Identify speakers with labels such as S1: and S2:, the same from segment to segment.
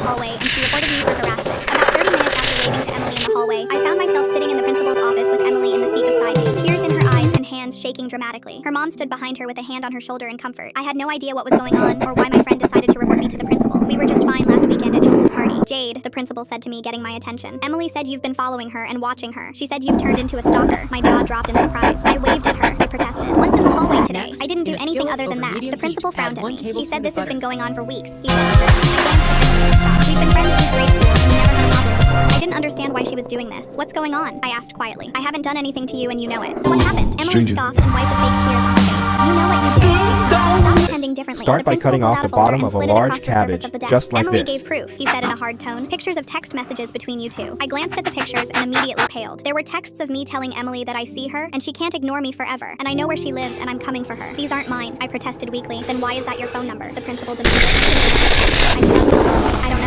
S1: hallway and she reported me for harassment. About 30 minutes after waving to Emily in the hallway, I found myself sitting in the principal's office with Emily in the seat beside me, tears in her eyes and hands shaking dramatically. Her mom stood behind her with a hand on her shoulder in comfort. I had no idea what was going on or why my friend decided to report me to the principal. We were just fine last weekend at Jules's party. Jade, the principal said to me, getting my attention. Emily said you've been following her and watching her. She said you've turned into a stalker. My jaw dropped in surprise. I waved at her. I protested. Once in the hallway today, I didn't do anything other than that. The principal frowned at me. She said this has been going on for weeks. He said, we've been friends since grade school and we never had a problem before. I didn't understand why she was doing this. What's going on? I asked quietly. I haven't done anything to you and you know it. So what happened? Emily scoffed and wiped the fake tears off her face. You know what you did. She said, stop pretending differently.
S2: Start by cutting off the bottom of a large cabbage, just like
S1: Emily
S2: this.
S1: gave proof, he said in a hard tone. Pictures of text messages between you two. I glanced at the pictures and immediately paled. There were texts of me telling Emily that I see her and she can't ignore me forever. And I know where she lives and I'm coming for her. These aren't mine, I protested weakly. Then why is that your phone number? The principal demanded. I don't know.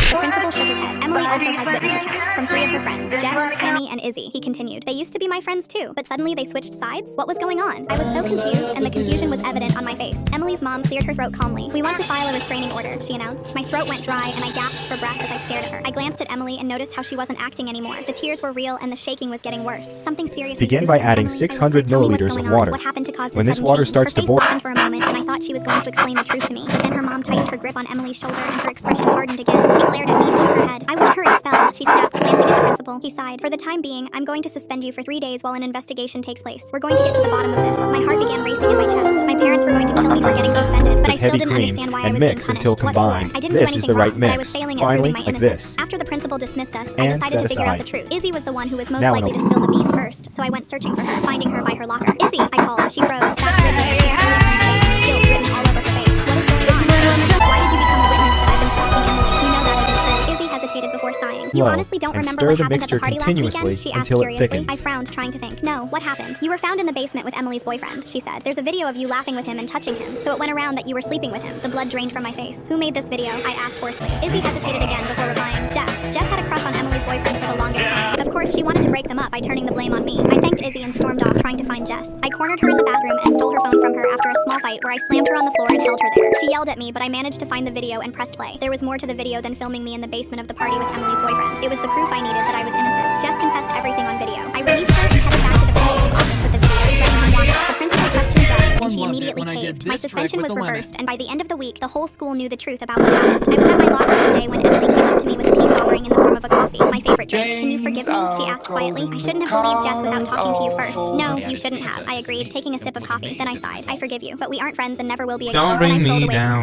S1: The principal shook his head. Emily also has witness accounts from 3 of her friends, Jess, Tammy, and Izzy. He continued. They used to be my friends too, but suddenly they switched sides? What was going on? I was so confused, and the confusion was evident on my face. Emily's mom cleared her throat calmly. We want to file a restraining order, she announced. My throat went dry, and I gasped for breath as I stared at her. I glanced at Emily and noticed how she wasn't acting anymore. The tears were real, and the shaking was getting worse. Something seriously
S2: Begin
S1: spooked
S2: by
S1: her.
S2: adding
S1: Emily,
S2: 600
S1: tell me what's
S2: milliliters
S1: going
S2: of
S1: on.
S2: water.
S1: What happened to cause
S2: When
S1: this
S2: this
S1: sudden
S2: water
S1: change?
S2: starts
S1: Her
S2: to
S1: face
S2: boil,
S1: softened for a moment, and I thought she was going to explain the truth to me. But then her mom tightened her grip on Emily's shoulder, and her expression hardened again. She glared at me and shook her head. I want her expelled, she snapped, glancing at the principal. He sighed. For the time being, I'm going to suspend you for 3 days while an investigation takes place. We're going to get to the bottom of this. My heart began racing in my chest. My parents were going to kill me for getting suspended, but I still
S2: heavy
S1: didn't
S2: cream
S1: understand why I
S2: and
S1: was being
S2: mix
S1: punished.
S2: until
S1: What for?
S2: combined.
S1: I didn't do
S2: This is
S1: anything
S2: the right
S1: wrong, but I was
S2: mix.
S1: failing at
S2: Finally,
S1: proving my
S2: like
S1: innocence.
S2: this.
S1: After the principal dismissed us, I
S2: And
S1: decided to
S2: set
S1: figure out
S2: aside.
S1: the truth. Izzy was the one who was most
S2: Now
S1: likely to
S2: an
S1: spill the beans first, so I went searching for her, finding her by her locker. Izzy, I called. She froze, stopped rigid, and she slowly turned to face me, guilt written all over her face. What is going on? Why did you become the witness that I've been stalking Emily? You know that isn't true. Izzy hesitated before sighing. You
S2: Blow,
S1: honestly don't
S2: and
S1: remember
S2: stir
S1: what
S2: the
S1: happened at the
S2: mixture
S1: party last
S2: continuously
S1: weekend? She asked
S2: until it
S1: curiously.
S2: thickens.
S1: I frowned, trying to think. No, what happened? You were found in the basement with Emily's boyfriend, she said. There's a video of you laughing with him and touching him, so it went around that you were sleeping with him. The blood drained from my face. Who made this video? I asked hoarsely. Izzy hesitated again before replying. Jess. Jess had a crush on Emily's boyfriend for the longest time. Of course, she wanted to break them up by turning the blame on me. I thanked Izzy and stormed off, trying to find Jess. I cornered her in the bathroom and stole her phone from her after a small fight where I slammed her on the floor and held her there. She yelled at me, but I managed to find the video and pressed play. There was more to the video than filming me in the basement of the party with Emily's boyfriend. It was the proof I needed that I was innocent. Jess confessed everything on video. I released her and headed back to the principal's office with the video, ready to watch it. The principal questioned Jess, and she immediately caved. My suspension was reversed, and by the end of the week, the whole school knew the truth about what happened. I was at my locker one day when Emily came up to me with a peace offering in the form of a coffee, my favorite drink. Can you forgive me? She asked quietly. I shouldn't have believed Jess without talking to you first. No, you shouldn't have. I agreed, taking a sip of coffee. Then I sighed. I forgive you, but we aren't friends and never will be again.
S3: Don't
S1: Then I
S3: bring
S1: strolled
S3: me
S1: away from her.
S3: down.